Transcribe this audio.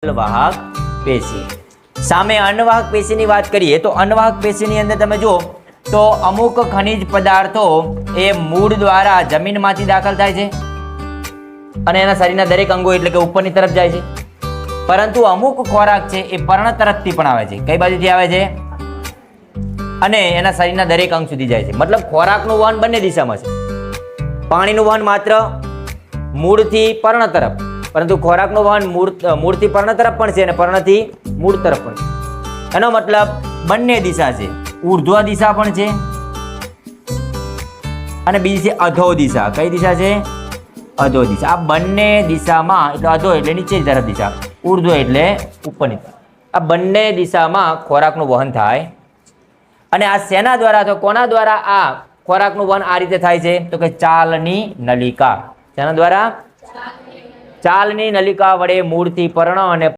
વાહક પેશી. સામે અન્નવાહક પેશીની વાત કરીએ તો અન્નવાહક પેશીની અંદર તમે જુઓ તો અમુક ખનિજ પદાર્થો એ મૂળ દ્વારા જમીનમાંથી દાખલ થાય છે અને એના શરીરના દરેક અંગો એટલે કે ઉપરની તરફ જાય છે. પરંતુ અમુક ખોરાક છે એ પર્ણ તરફથી પણ આવે છે. કઈ બાજુથી આવે છે? અને એના શરીરના દરેક અંગ સુધી જાય છે. મતલબ ખોરાકનું વહન બંને દિશામાં છે. પાણીનું વહન માત્ર મૂળથી પર્ણ તરફ, પરંતુ ખોરાકનું વહન મૂળથી પર્ણ તરફ પણ છે અને પર્ણથી મૂળ તરફ પણ છે. એનો મતલબ બંને દિશા છે. ઉર્ધ્વ દિશા પણ છે અને બીજી છે અધો દિશા. કઈ દિશા છે? અધો દિશા. આ બંને દિશામાં, એટલે અધો એટલે નીચેની તરફ દિશા, ઉર્ધ્વ એટલે ઉપરની તરફ. આ બંને દિશામાં ખોરાકનું વહન થાય. અને આ શેના દ્વારા, તો કોના દ્વારા આ ખોરાકનું વહન આ રીતે થાય છે? તો કે ચાલની નલિકા. શેના દ્વારા? ચાલની નલિકા વડે મૂળથી પર્ણ અને